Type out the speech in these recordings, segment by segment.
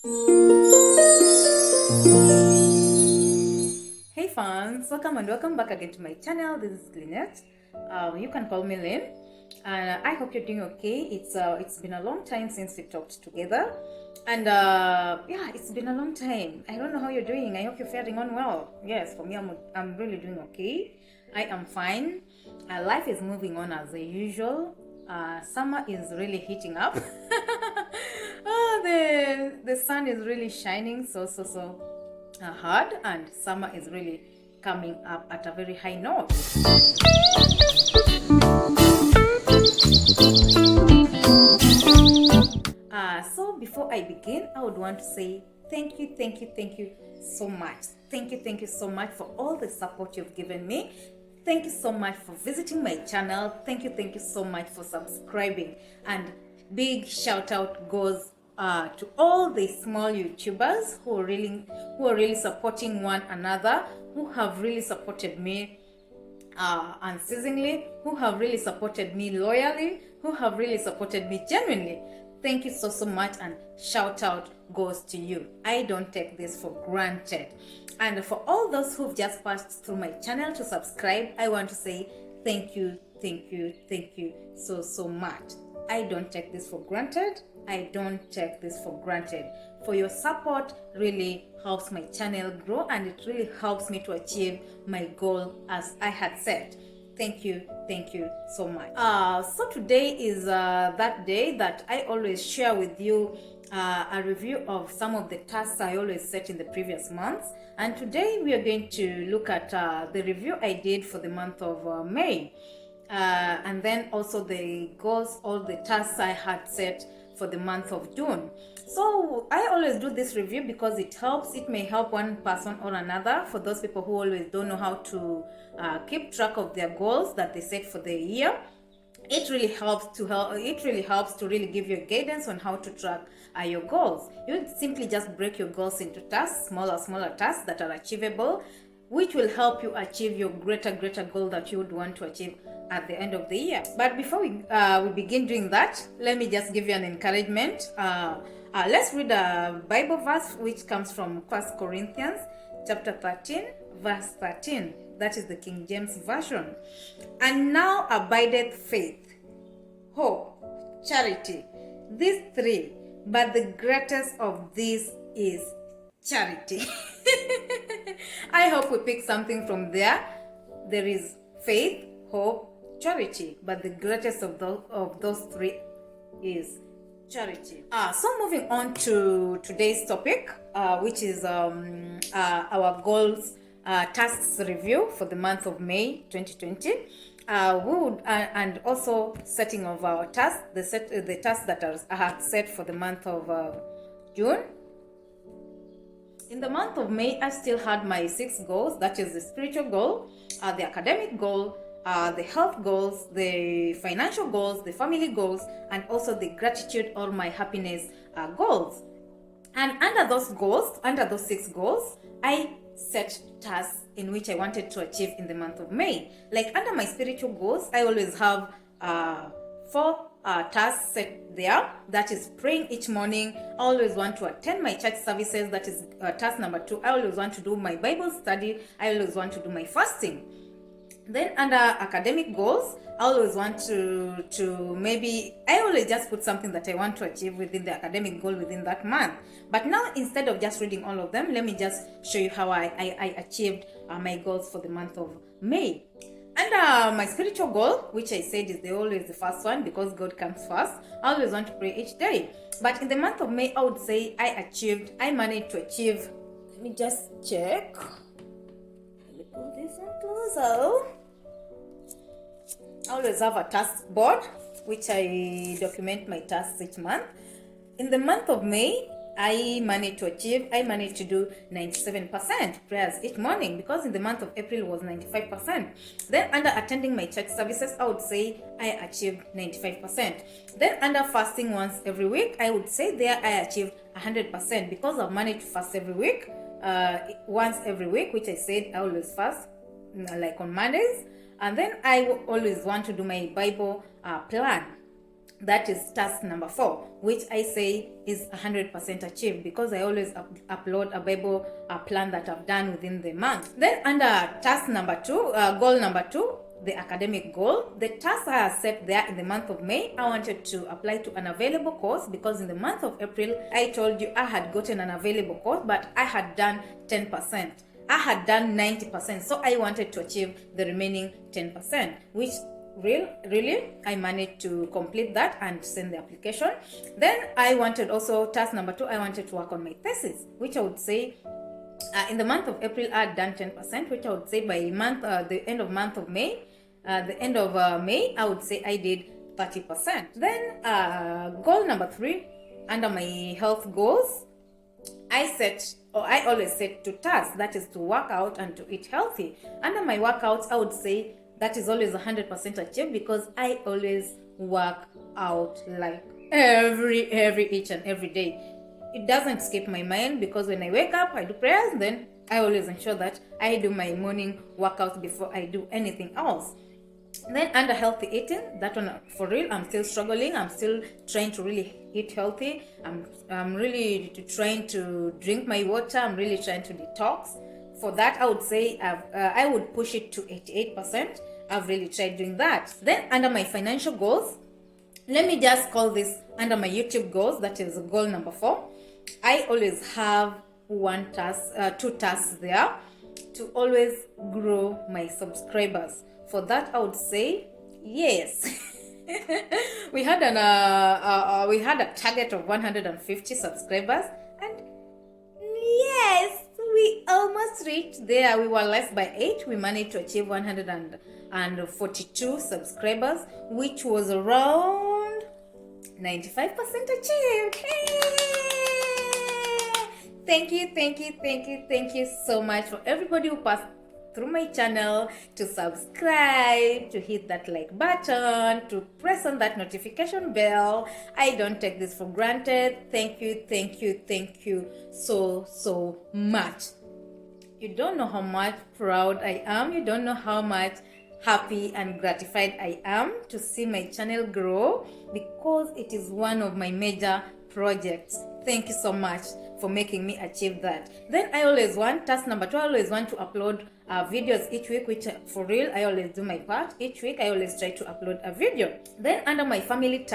Hey fans, welcome and welcome back again to my channel. This is Linet. You can call me Lynn, and I hope you're doing okay. It's been a long time since we talked together, and yeah, it's been a long time. I don't know how you're doing. I hope you're faring on well. Yes, for me, I'm really doing okay. I am fine. Life is moving on as usual. Summer is really heating up. The sun is really shining so hard, and summer is really coming up at a very high note. So before I begin, I would want to say thank you so much. Thank you so much for all the support you've given me. Thank you so much for visiting my channel. Thank you so much for subscribing. And big shout out goes to all the small YouTubers who are really supporting one another, who have really supported me unceasingly, who have really supported me loyally, who have really supported me genuinely. Thank you so much, and shout out goes to you. I don't take this for granted. And for all those who've just passed through my channel to subscribe, I want to say thank you so much. I don't take this for granted. I don't take this for granted. For your support really helps my channel grow, and it really helps me to achieve my goal as I had set. Thank you so much. So today is that day that I always share with you a review of some of the tasks I always set in the previous months. And today we are going to look at the review I did for the month of May. And then also the goals, all the tasks I had set for the month of June. So I always do this review because it may help one person or another. For those people who always don't know how to keep track of their goals that they set for the year, it really helps to really give you guidance on how to track your goals. You simply just break your goals into tasks, smaller tasks that are achievable, which will help you achieve your greater goal that you would want to achieve at the end of the year. But before we begin doing that, let me just give you an encouragement. Let's read a Bible verse which comes from 1 Corinthians chapter 13, verse 13. That is the King James Version. And now abideth faith, hope, charity, these three, but the greatest of these is charity. I hope we pick something from there. There is faith, hope, charity, but the greatest of those three is charity. So moving on to today's topic, which is our goals tasks review for the month of May 2020. And also setting of our tasks, the tasks that I had set for the month of June. In the month of May, I still had my 6 goals. That is the spiritual goal, the academic goal, the health goals, the financial goals, the family goals, and also the gratitude or my happiness goals. And under those 6 goals, I set tasks in which I wanted to achieve in the month of May. Like under my spiritual goals, I always have 4 tasks set there. That is praying each morning. I always want to attend my church services. That is task number 2. I always want to do my Bible study. I always want to do my fasting. Then under academic goals, I always want I always just put something that I want to achieve within the academic goal within that month. But now, instead of just reading all of them, let me just show you how I achieved my goals for the month of May. And my spiritual goal, which I said is always the first one because God comes first, I always want to pray each day. But in the month of May, I would say I managed to achieve, let me just check. Let me pull this one closer. I always have a task board, which I document my tasks each month. In the month of May, I managed to do 97% prayers each morning, because in the month of April was 95%. Then under attending my church services, I would say I achieved 95%. Then under fasting once every week, I would say there I achieved 100%, because I've managed to fast every week, once every week, which I said I always fast, like on Mondays. And then I always want to do my Bible plan. That is task number 4, which I say is 100% achieved because I always upload a Bible plan that I've done within the month. Then under task number 2, goal number 2, the academic goal, the task I have set there in the month of May, I wanted to apply to an available course because in the month of April, I told you I had gotten an available course, but I had done 10%. I had done 90%, so I wanted to achieve the remaining 10%, which really I managed to complete that and send the application. Then I wanted also, task number 2, I wanted to work on my thesis, which I would say in the month of April I had done 10%, which I would say by the end of month of May, May, I would say I did 30%. Then goal number 3, under my health goals, I always set 2 tasks, that is to work out and to eat healthy. Under my workouts, I would say that is always 100% achieved because I always work out like each and every day. It doesn't skip my mind because when I wake up, I do prayers, then I always ensure that I do my morning workout before I do anything else. Then under healthy eating, that one for real, I'm still struggling. I'm still trying to really eat healthy. I'm really trying to drink my water. I'm really trying to detox. For that, I would say I would push it to 88%. I've really tried doing that. Then under my financial goals, let me just call this under my YouTube goals, that is goal number 4. I always have 2 tasks there to always grow my subscribers. For that, I would say yes. we had a target of 150 subscribers, and yes, we almost reached there. We were less by 8. We managed to achieve 142 subscribers, which was around 95% achieved. Hey! Thank you so much for everybody who passed through my channel, to subscribe, to hit that like button, to press on that notification bell. I don't take this for granted. Thank you so much. You don't know how much proud I am. You don't know how much happy and gratified I am to see my channel grow because it is one of my major projects. Thank you so much for making me achieve that. Then I always want, task number 2, I always want to upload videos each week, which for real, I always do my part. Each week, I always try to upload a video. Then under my family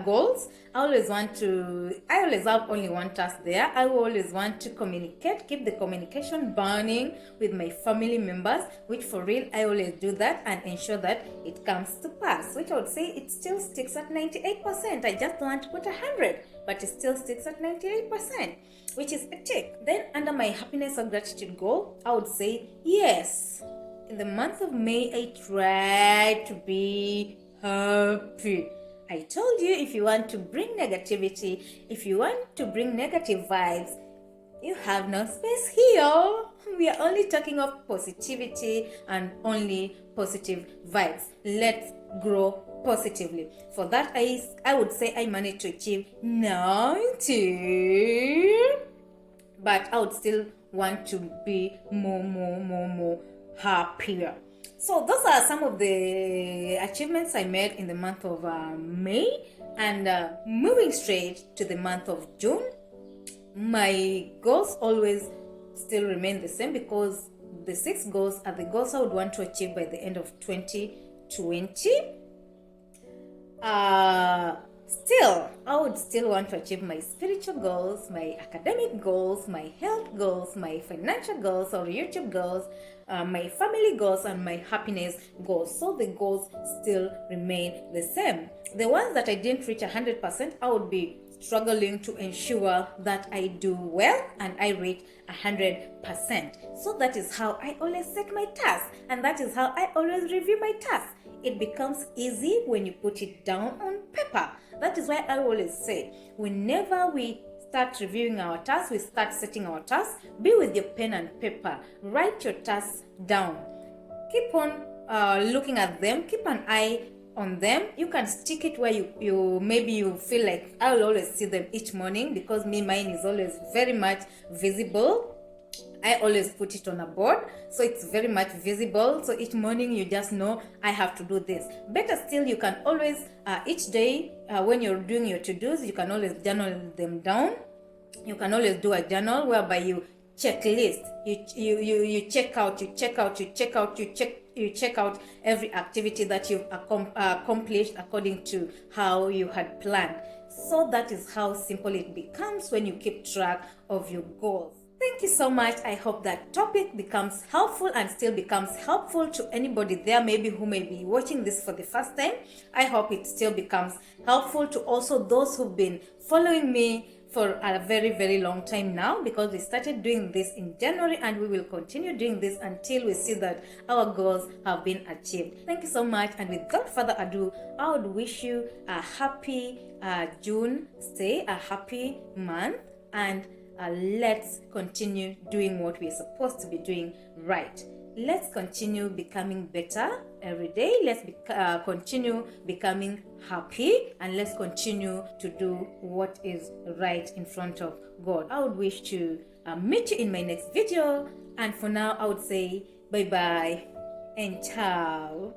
goals, I always have only one task there. I always want to communicate, keep the communication burning with my family members, which for real, I always do that and ensure that it comes to pass, which I would say it still sticks at 98%. I just want to put 100, but it still sticks at 98%, which is a tick. Then under my happiness or gratitude goal, I would say yes. In the month of May, I tried to be happy. I told you, if you want to bring negativity, if you want to bring negative vibes, you have no space here. We are only talking of positivity and only positive vibes. Let's grow positively. For that, I would say I managed to achieve 90, but I would still want to be more happier. So those are some of the achievements I made in the month of May. And moving straight to the month of June, my goals always still remain the same because the 6 goals are the goals I would want to achieve by the end of 2020. Still, I would still want to achieve my spiritual goals, my academic goals, my health goals, my financial goals or YouTube goals, my family goals, and my happiness goals. So the goals still remain the same. The ones that I didn't reach 100%, I would be struggling to ensure that I do well and I reach 100%. So that is how I always set my tasks, and that is how I always review my tasks. It becomes easy when you put it down on paper. That is why I always say, whenever we start reviewing our tasks, we start setting our tasks, be with your pen and paper. Write your tasks down. Keep on looking at them. Keep an eye on them. You can stick it where you maybe you feel like I'll always see them each morning, because mine is always very much visible. I always put it on a board so it's very much visible. So each morning you just know I have to do this. Better still, you can always, each day when you're doing your to-dos, you can always journal them down. You can always do a journal whereby you checklist. You check out every activity that you've accomplished according to how you had planned. So that is how simple it becomes when you keep track of your goals. Thank you so much. I hope that topic becomes helpful and still becomes helpful to anybody there maybe who may be watching this for the first time. I hope it still becomes helpful to also those who've been following me for a very, very long time now, because we started doing this in January and we will continue doing this until we see that our goals have been achieved. Thank you so much, and without further ado, I would wish you a happy June, stay a happy month, and let's continue doing what we're supposed to be doing right. Let's continue becoming better every day. Let's continue becoming happy, and let's continue to do what is right in front of God. I would wish to meet you in my next video, and for now I would say bye bye and ciao.